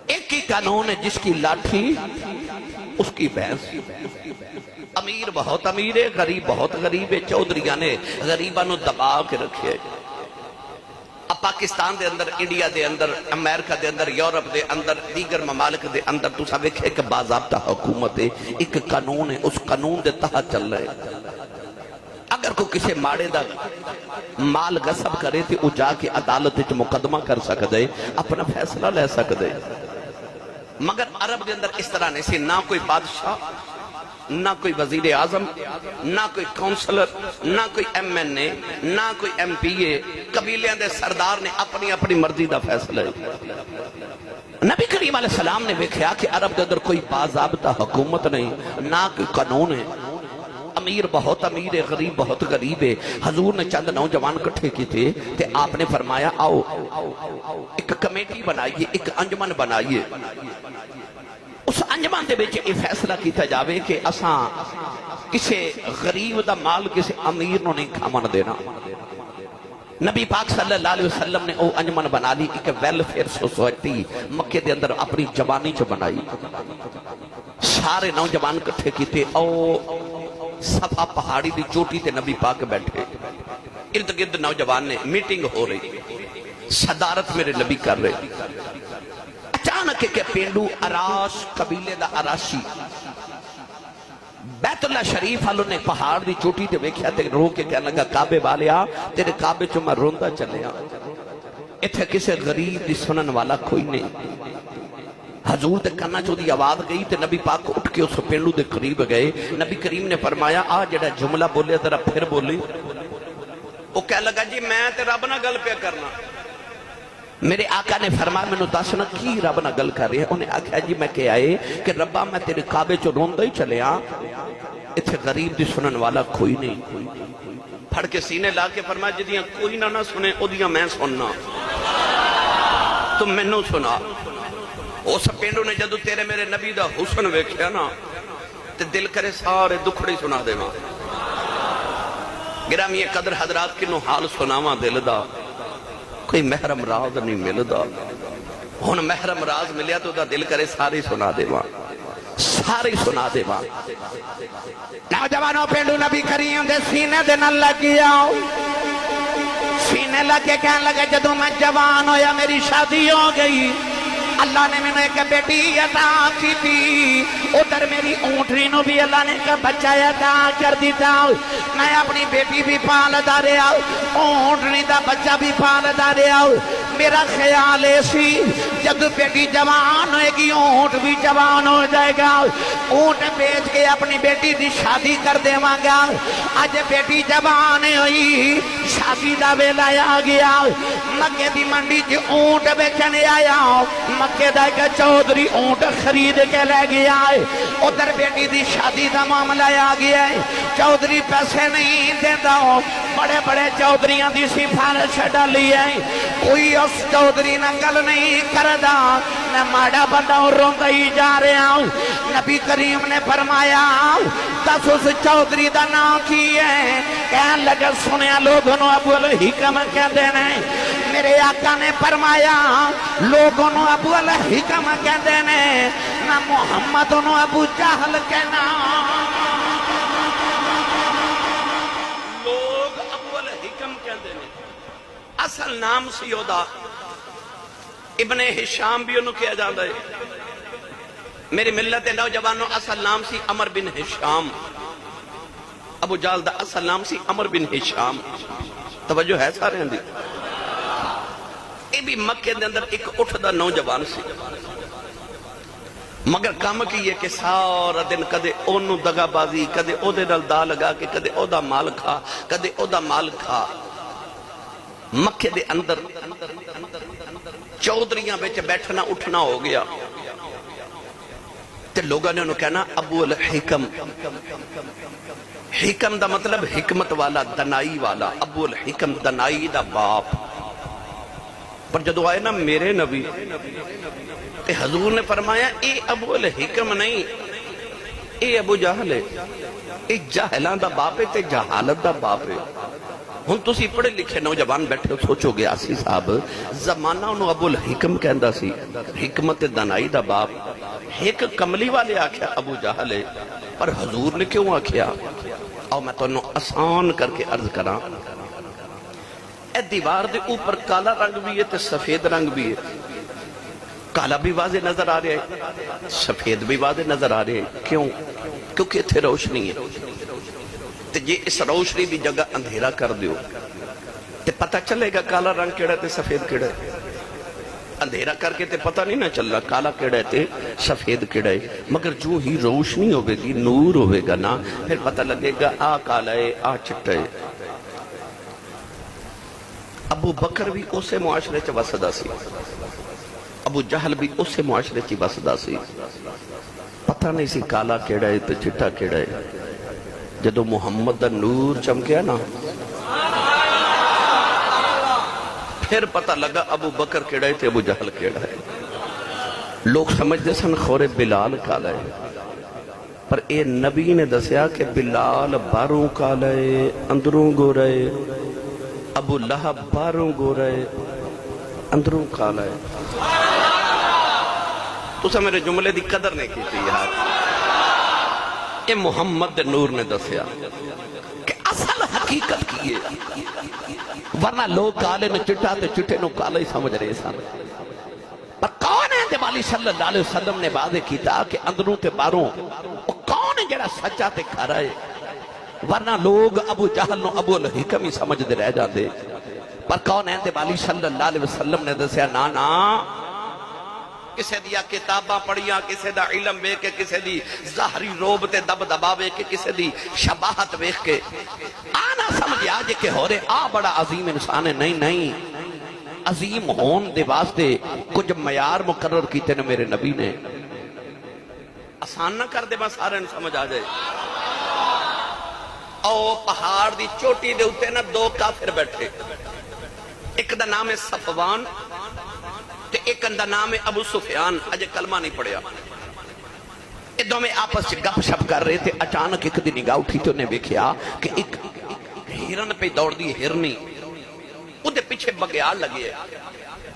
ایک ہی قانون ہے, جس کی لاٹھی اس کی بھینس. امیر بہت امیر ہے، غریب بہت غریب ہے، چودھریاں نے غریباں نو دبا کے رکھے۔ اب پاکستان دے اندر، انڈیا دے اندر، امریکہ دے اندر، یورپ دے اندر، دیگر ممالک دے اندر تو سب ایک باضابطہ حکومت ہے، ایک قانون ہے، اس قانون دے تحت چل رہے ہیں۔ اگر کوئی کسی ماڑے دا مال غصب کرے تو وہ جا کے عدالت وچ مقدمہ کر سکدے، اپنا فیصلہ لے سکدے۔ مگر عرب دے اندر اس طرح نہیں سی، نہ کوئی بادشاہ، نہ کوئی وزیر اعظم، نہ کوئی کونسلر، نہ کوئی ایم این اے، نہ کوئی ایم پی اے، قبیلیاں دے سردار نے اپنی اپنی مرضی دا فیصلہ ہے۔ نبی کریم علیہ السلام نے دیکھا کہ عرب دے اندر کوئی باضابطہ حکومت نہیں، نہ کوئی قانون ہے، امیر بہت امیر ہے، غریب بہت غریب ہے۔ حضور نے چند نوجوان کٹھے کی تھے کہ آپ نے فرمایا آؤ ایک کمیٹی بنائیے، ایک انجمن بنائیے، اس انجمن دے وچ یہ فیصلہ کیتا جاوے کہ اساں کسی غریب دا مال کسی امیر نو نہیں کھاون دینا۔ نبی پاک صلی اللہ علیہ وسلم نے او انجمن بنا لی، ایک ویلفیئر سوسائٹی مکے دے اندر اپنی جوانی چ بنائی۔ سارے نوجوان کٹھے کیتے، او صفا پہاڑی دی چوٹی تے نبی پاک بیٹھے، ارد گرد نوجوان نے میٹنگ ہو رہی، صدارت میرے نبی کر رہے۔ اچانک کہ پینڈو اراش قبیلے دا اراشی بیت اللہ شریف والوں نے پہاڑ دی چوٹی تے ویکھیا تے رو کے کہنے لگا کعبے والیا تیرے کعبے چوں میں روندا چلیا، ایتھے کسے غریب دی سنن والا کوئی نہیں۔ حضور دے کنا چو دی آواز گئی تے نبی پاک اٹھ کے اس پینڈو دے قریب گئے۔ نبی کریم نے فرمایا آ جڑا جملہ بولے ذرا پھر بولی۔ وہ کہہ لگا جی میں تے رب نہ گل پہ کرنا۔ میرے آقا نے فرمایا میں نے دسنا کی رب نہ گل کر رہی ہے؟ انہیں آکھا جی میں کہ آئے کہ ربا میں تیرے کعبے چو روندا ہی چلے آ، اتھے غریب دی سنن والا کوئی نہیں۔ پھڑ کے سینے لا کے فرمایا جدیاں کوئی نہ سنے او دیاں میں سننا، تم میں نو سنا۔ اس پینڈو نے جدو تیرے میرے نبی دا حسن ویکھیا نا تے دل کرے سارے دکھڑی سنا دے ماں۔ گرامی قدر حضرات کنو حال سناواں دل دا، کوئی محرم راز نہیں ملدا، ہن محرم راز ملیا تو دا دل کرے سارے سنا دے ماں، سارے سنا دے ماں۔ نوجوانوں پینڈو نبی کریم دے سینے دے نال لگی آؤ، سینے لگے کہنے لگے جدو میں جوان ہویا میری شادی ہو گئی، اللہ نے میں نے ایک بیٹی عطا کی تھی، ادھر میری اونٹری نو بھی اللہ نے ایک بچہ عطا کر دیتا، میں اپنی بیٹی بھی پالدا رہا، اونٹری دا بچہ بھی پالدا رہا۔ میرا خیال ایسی جب بیٹی جوان ہوئے گی اونٹ بھی جوان ہو جائے گا، اونٹ بیچ کے اپنی بیٹی دی شادی کر دے گا۔ آج بیٹی جوان ہوئی، شادی دا ویلا آ گیا، مکے دی منڈی چ اونٹ بیچنے آیا، مکے دا ایک چودھری اونٹ خرید کے لے گیا ہے، ادھر بیٹی دی شادی دا معاملہ آ گیا ہے، چودھری پیسے نہیں دیتا، بڑے بڑے چودھریاں دی سفارش ڈالی ہے، کوئی اس چودھری نہ گل نہیں کردا، میں ماڑا بندہ روندا ہی جا رہا ہوں۔ نبی کریم نے فرمایا دس اس چودھری دا نام کی ہے؟ کہنے لگا سنیا لوگوں نو ابو الحکم کہندے نے۔ میرے آقا نے فرمایا لوگوں نو ابو الحکم کہندے نے، نہ محمد نو ابو جہل کہنا۔ لوگ ابو الحکم کہندے نے، اصل نام سی اودا ابن ہشام بھی انہوں کیا جاندہ ہے۔ میری ملت نوجوانوں اصل نام سی عمر بن ہشام، ابو جہل دا اصل نام سی عمر بن ہشام۔ توجہ ہے سارے ہیں دی؟ یہ بھی مکے دے اندر ایک اٹھ دا نوجوان سی، مگر کام کی یہ کہ سارا دن کدے اونو دگا بازی، کدے او دے نال دا لگا کے، کدے او دا مال کھا، کدے او دا مال کھا۔ مکے دے اندر چودھریاں بیچ بیٹھنا اٹھنا ہو گیا، تے لوگوں نے انہوں کہنا ابو الحکم۔ حکم دا مطلب حکمت والا، دنائی والا، ابو الحکم دنائی دا باپ۔ پر جدو آئے نا میرے نبی تے حضور نے فرمایا اے ابو الحکم نہیں، اے ابو جہل ہے، اے جاہلان دا باپ ہے تے جہالت دا باپ ہے۔ ہن تسی پڑھے لکھے نوجوان بیٹھے سوچو گے آسی صاحب زمانہ انہوں ابو الحکم کہندہ سی، حکمت دنائی دا باپ، ایک کملی والے آکھیا ابو جہل ہے، پر حضور نے کیوں آکھیا؟ اور میں تو انہوں آسان کر کے عرض کراں، اے دیوار دے اوپر کالا رنگ بھی ہے تے سفید رنگ بھی ہے. کالا بھی واضح نظر آ رہا ہے، سفید بھی واضح نظر آ رہے ہیں. کیوں؟ کیونکہ اتھے روشنی ہے. تے جے اس روشنی دی جگہ اندھیرا کر دیو تے پتہ چلے گا کالا رنگ کیڑا تے سفید کیڑا ہے. اندھیرا کر کے تے پتہ نہیں نہ چل رہا کالا کیڑا ہے تے سفید کیڑا ہے. مگر جو ہی روشنی ہوئے گی، نور ہوئے گا نا، پھر پتہ لگے گا آ کالا ہے، آ چٹا ہے. ابو بکر بھی اسے معاشرے چ وسدا سی، ابو جہل بھی اسے معاشرے چ وسدا سی. پتہ نہیں سی کالا کیڑا ہے تے چٹا کیڑا ہے. جدو محمد دا نور چمکیا نا، پھر پتہ لگا ابو بکر کیڑا ہے تے ابو جہل کیڑا ہے. لوگ سمجھتے سن خورے بلال کالا ہے، پر اے نبی نے دسیا کہ بلال باہروں کالا ہے اندروں گورا ہے. ابو لہب باہروں گورا ہے اندروں کالا ہے. تسا میرے جملے دی قدر نہیں کی تھی یار. اے محمد نور نے دسیا کہ اصل حقیقت کی ہے. ورنہ لوگ کالے نے چٹا تے چٹے نو کالا ہی سمجھ رہے سن. پر کون ہے والی صلی اللہ علیہ وسلم نے واضح کیتا کہ اندروں تے باہروں وہ کون ہے جڑا سچا تے کھرا ہے. ورنہ لوگ ابو جہل نو ابو الحکم ہی سمجھ دے رہ جاندے. پر کون ہے والی صلی اللہ علیہ وسلم نے دسیا نا کسے دیا کتاباں پڑھیاں، کسے دا علم بے کے، کسے دی ظاہری روب تے دب دباوے کے، کسے دی شباہت بیخ کے آنا سمجھ آجے کہ ہو رہے آ بڑا عظیم انسان ہے. نہیں، عظیم ہون دے واسطے کچھ معیار مقرر کیتے نے میرے نبی نے. آسان نہ کر دے بس سارے سمجھ آ جائے. او پہاڑ دی چوٹی دے ہوتے نا دو کافر بیٹھے، ایک دا نام ہے صفوان تے ایک دا نام ہے ابو سفیان. اجے کلمہ نہیں پڑھیا. یہ دو میں آپس سے گپ شپ کر رہے تھے. اچانک ایک دی نگاہ اٹھی تو نے دیکھا کہ ایک ہرن پہ دوڑ دی ہرنی، اودے پیچھے بگیاڑ لگی ہے.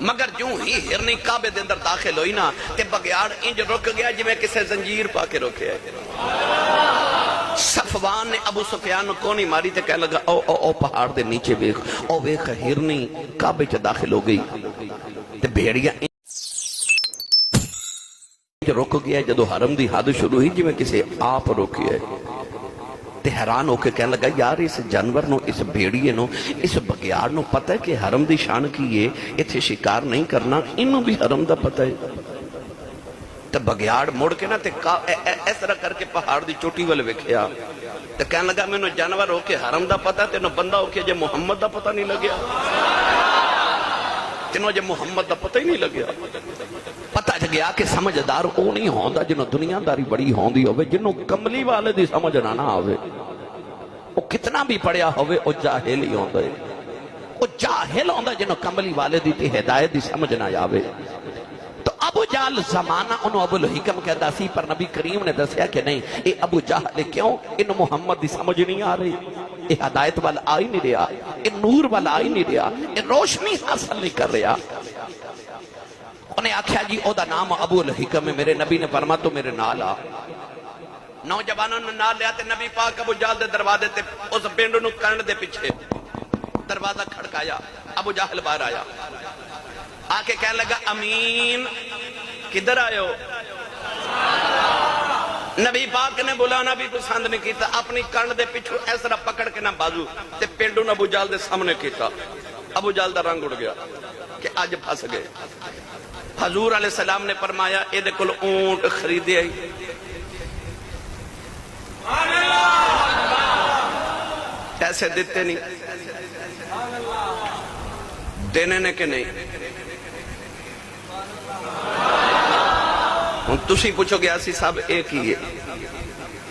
مگر جو ہی ہرنی کعبے دے اندر داخل ہوئی نا تے بگیاڑ انج رک گیا جی میں کسے زنجیر پا کے روکے ہے. صفوان نے ابو سفیان کو نہیں ماری تے کہہ لگا او پہاڑ دے نیچے بیخ، او بیخ ہرنی کعبے چ داخل ہو گئی تے بھیڑیا رک گیا. جدو حرم دی حد شروع ہوئی جی میں کسے آپ روکی ہے تے حیران ہو کے کہنے لگا یار اس جانور نو، اس بھیڑیے نو، اس بگیار نو پتہ ہے کہ حرم دی شان کی ہے، اتھے شکار نہیں کرنا. انہوں بھی حرم دا پتہ ہے. تے بگیار مڑ کے نا تے اس طرح کر کے پہاڑ دی چوٹی والے ویکھیا تے کہنے لگا میں نو جانور ہو کے حرم دا پتہ تے نو بندہ ہو کے جے محمد دا پتہ نہیں لگیا، تینوں جے محمد دا پتہ ہی نہیں لگیا. پتہ گیا کہ سمجھدار او نہیں ہوندا جنہوں دنیا داری بڑی ہوندی ہوئے، جنہوں کملی والے دی سمجھ نہ آوے. او کتنا بھی پڑھیا ہوئے او جاہل ہی ہوندا ہے. او جاہل ہوندا جنہوں کملی والے دی تے ہدایت دی سمجھ نہ آوے. تو ابو جہل زمانہ انہوں ابو الحکم کہتا سی، پر نبی کریم نے دسیا کہ نہیں اے ابو جہل کیوں انہوں محمد دی سمجھ نہیں آ رہی، اے ہدایت والا آئی نہیں رہا، اے نور والا آئی نہیں رہا، اے روشنی حاصل نہیں کر رہا. انہیں آکھیا جی او دا نام ابو الحکم ہے. میرے نبی نے فرما تو میرے نال آ. نوجوانوں نے نال لیا تے نبی پاک ابو جہل دے دروازے تے اس پنڈ نو کرن دے پیچھے دروازہ کھڑکایا. ابو جہل باہر آیا، آ کے کہنے لگا امین کدھر آئے ہو؟ نبی پاک نے بلانا بھی پسند نہیں کیتا. اپنی کرن دے پیچھے اس طرح پکڑ کے نہ بازو تے پنڈو نہ ابو جہل دے سامنے کیتا. ابو جہل دا رنگ اڑ گیا کہ آج پھنس گئے. حضور علیہ السلام نے فرمایا اے دے کل اونٹ خریدے آئی. پیسے دیتے نہیں، دینے نے کہ نہیں. ہوں تسی پوچھو گے اسی صاحب ایک ہی ہے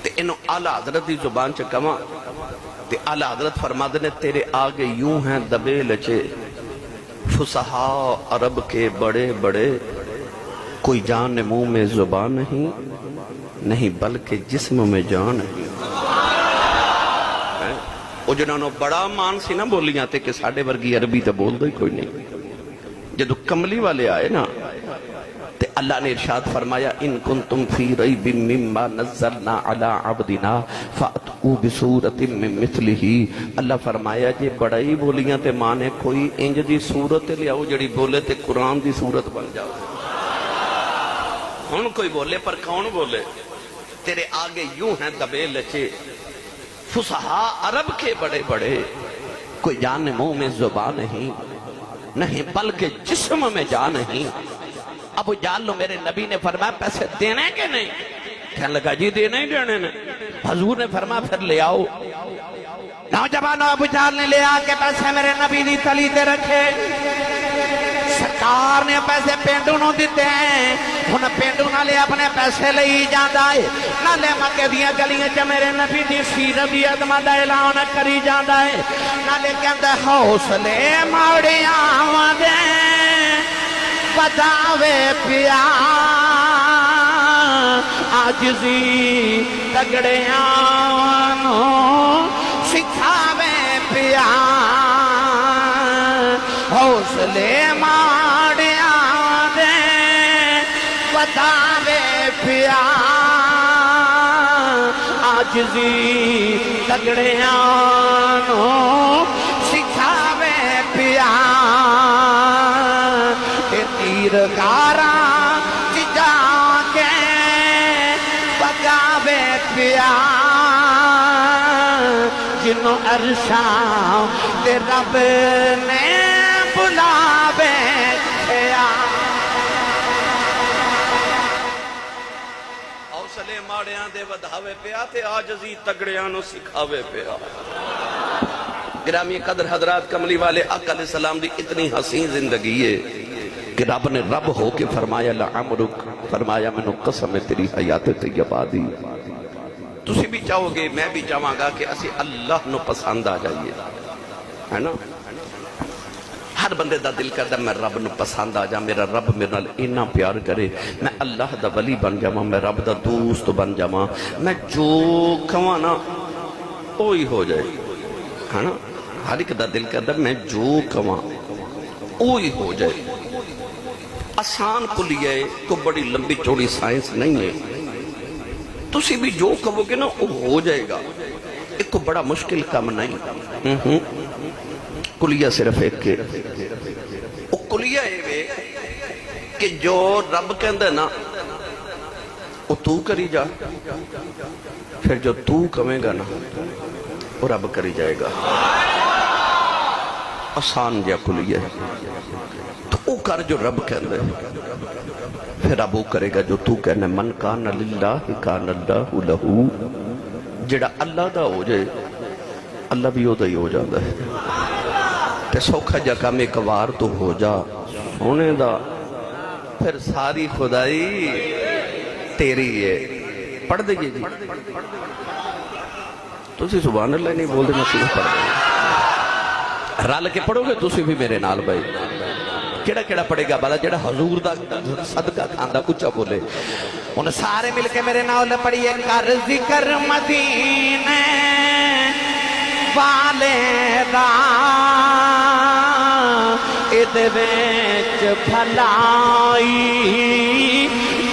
تے انہوں اعلیٰ حضرت دی زبان چ کما تے اعلیٰ حضرت فرما دے تیرے آگے یوں ہیں دبے لچے فصحاء عرب کے بڑے بڑے، کوئی جان منہ میں زبان نہیں بلکہ جسم میں جان نہیں. وہ جنہوں نے بڑا مان سی نہ بولیاں تے کہ ساڑھے ورگی عربی تے بول دو ہی کوئی نہیں. جدو کملی والے آئے نا تے اللہ نے ارشاد فرمایا ان کنتم فی ریب مما نزلنا علی عبدنا فاتوا بصورت من مثلہ. اللہ فرمایا جے بڑائی بولیاں تے مانے کوئی انج دی صورت لے آؤ جڑی بولے تے قرآن دی صورت بن جاؤ. ہن کوئی بولے پر کون بولے؟ تیرے آگے یوں ہیں دبے لچے فصحاء عرب کے بڑے بڑے، کوئی جان منہ میں زبان نہیں بلکہ جسم میں جان نہیں. ابو جہل میرے نبی نے فرمایا پیسے دینے کے نہیں؟ کہنے لگا جی دینے ہی دینے نے. حضور نے فرمایا پھر لے آؤ. نوجوانوں ابو جہل نے لے آ کے پیسے میرے نبی دی تلی تے رکھے. سرکار نے پیسے پینڈو نو دیتے ہیں. ہن پینڈو نالے اپنے پیسے لئی جاندا ہے، نالے مکے دیاں گلیاں چ میرے نبی دی سیرت دی عظمت دا اعلان کری جاندا ہے، نالے کہندا حوصلے ماڑیاں دے بداوے پیا عاجزی تگڑیاں نو سکھاوے پیا. حوصلے ماڑیاں دے بداوے پیا عاجزی تگڑیاں نو سکھاوے پیا. تیرکاراں جا کے بگاوے پیا جنوں عرشاں تے رب نے بلاوے پیا. حوصلے ماڑیاں دے ودھاوے پیا تے عاجزی تگڑیاں نو سکھاوے پیا. گرامی قدر حضرات، کملی والے آقا علیہ السلام دی اتنی حسین زندگی ہے کہ رب نے رب ہو کے فرمایا لعمرک، فرمایا میں نے قسم ہے تیری حیات طیبہ دی. تسی بھی چاہو گے میں بھی چاہاں گا کہ اسی اللہ نو پسند آ جائیے، ہے نا؟ ہر بندے دا دل کردا میں رب نو پسند آ جا، میرا رب میرے نال اتنا پیار کرے، میں اللہ دا ولی بن جاواں، میں رب دا دوست بن جاواں، میں جو کھواں نا وہی ہو جائے، ہے نا؟ ہر ایک دا دل کردا میں جو کھواں وہی ہو جائے. آسان کلیہ ہے، کوئی بڑی لمبی چوڑی سائنس نہیں ہے. تسی بھی جو کہو گے نا وہ ہو جائے گا. ایک کو بڑا مشکل کام نہیں. کلیہ صرف ایک کے وہ کلیہ ہے کہ جو رب کہندہ نا وہ تو کری جا، پھر جو تو کمے گا نا وہ رب کری جائے گا. آسان جا کلیہ ہے تو او کر جو رب کہندہ ہے، پھر رب وہ کرے گا جو تو کہنے. من کان للہ کان اللہ لہو. جڑا اللہ دا ہو جائے اللہ بھی ہو دا ہی ہو جاندہ ہے. تے سوکھا جا کام ایک وار تو ہو جا سونے دا، پھر ساری خدائی تیری ہے. پڑھ دیجئے جی. تسی سبحان اللہ نہیں بول دے، میں سنو پڑھ دیں. رال کے پڑھو گے تسی بھی میرے نال بھائی. کیڑا کیڑا پڑھے گا بالا جڑا حضور دا صدقہ کھاندہ کچھا بولے. ان سارے مل کے میرے نال پڑھیے. کر ذکر مدینے والے دا اد وچ بھلائی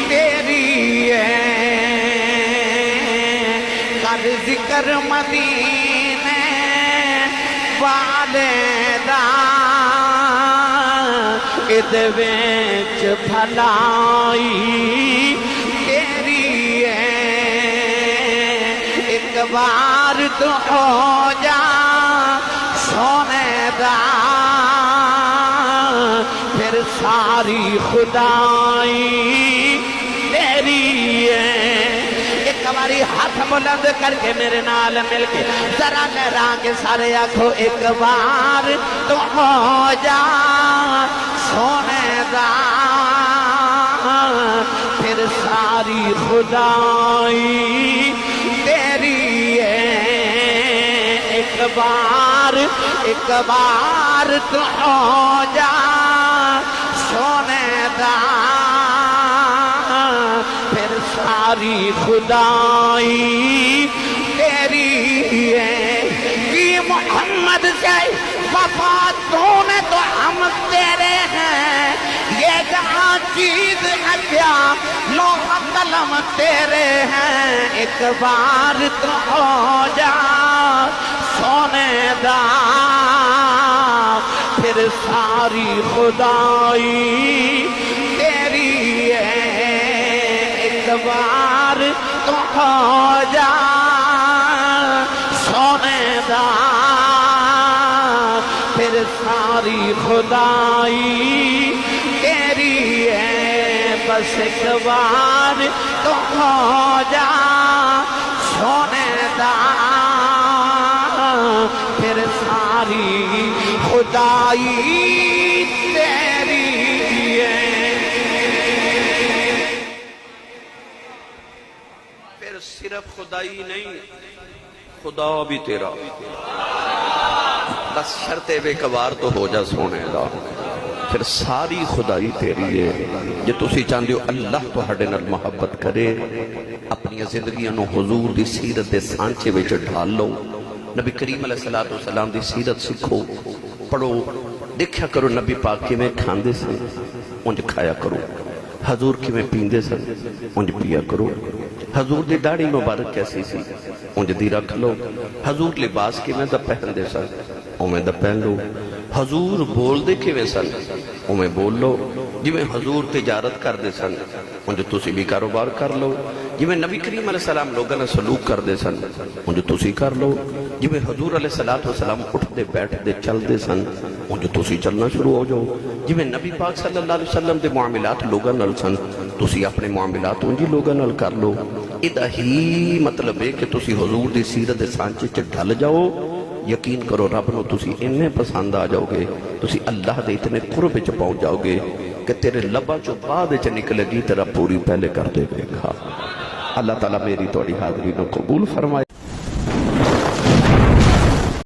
تیری ہے. کر ذکر مدینے والے دا اد وچ بھلائی تیری ہے. ایک بار تو ہو جا سونے دا، پھر ساری خدائی تیری ہے. ایک باری ہاتھ بلند کر کے میرے نال مل کے ذرا لہرا کے سارے آنکھو ایک بار تو ہو جا سونے دا، پھر ساری خدائی تیری ہے. ایک بار تو ہو جا سونے دا، پھر ساری خدائی تیری ہے. کہ محمد سے وفا تو نے تو ہم تیرے ہیں، یہ جہاں چیز ہے قلم تیرے ہیں ایک بار تو ہو جا سونے دا پھر ساری خدائی تیری ہے ایک بار تو ہو جا سونے دا پھر ساری خدائی تیری ہے بس ایک بار تو ہو جا سونے دا پھر ساری خدائی تیری ہے پھر صرف خدائی نہیں خدا بھی تیرا بس شرط بے قبار تو ہو جا سونے دا پھر ساری خدائی تیری ہے جے تسی چاہندے ہو اللہ تہاڈے نال محبت کرے اپنی زندگیاں نو حضور دی سیرت دے سانچے وچ ڈھال لو نبی کریم علیہ السلام دی سیرت سکھو پڑھو دیکھیا کرو نبی پاک کیویں کھاندے سن اونج کھایا کرو حضور کیویں پیندے سن اونج پیا کرو حضور دی داڑھی مبارک کیسی سی اونج دی رکھ لو حضور لباس کیویں دا پہندے سن اوویں دا پہن لو حضور بول دے کیویں سن اوویں بول لو جویں حضور تجارت کر دے سن اونج تسی بھی کاروبار کر لو جویں نبی کریم علیہ السلام لوگاں نال سلوک کر دے سن اونج تسی کر لو جویں حضور علیہ السلام اٹھ دے بیٹھ دے چل دے سن اونج تسی چلنا شروع ہو جاؤ جویں نبی پاک صلی اللہ علیہ وسلم دے معاملات لوگاں نال سن تسی اپنے معاملات اونجی لوگاں نال کر لو ادا ہی مطلب ہے کہ تسی حضور دی سیرت دے سانچے چ ڈھل جاؤ یقین کرو رب نو تسی انہیں پسند آ جاؤ گے تسی اللہ دے اتنے قرب وچ پہنچ جاؤ گے کہ تیرے لباں چوں بعد وچ نکلے گی تیرا پوری پہلے کر دے گا اللہ تعالیٰ میری تہاڈی حاضری نو قبول فرمائے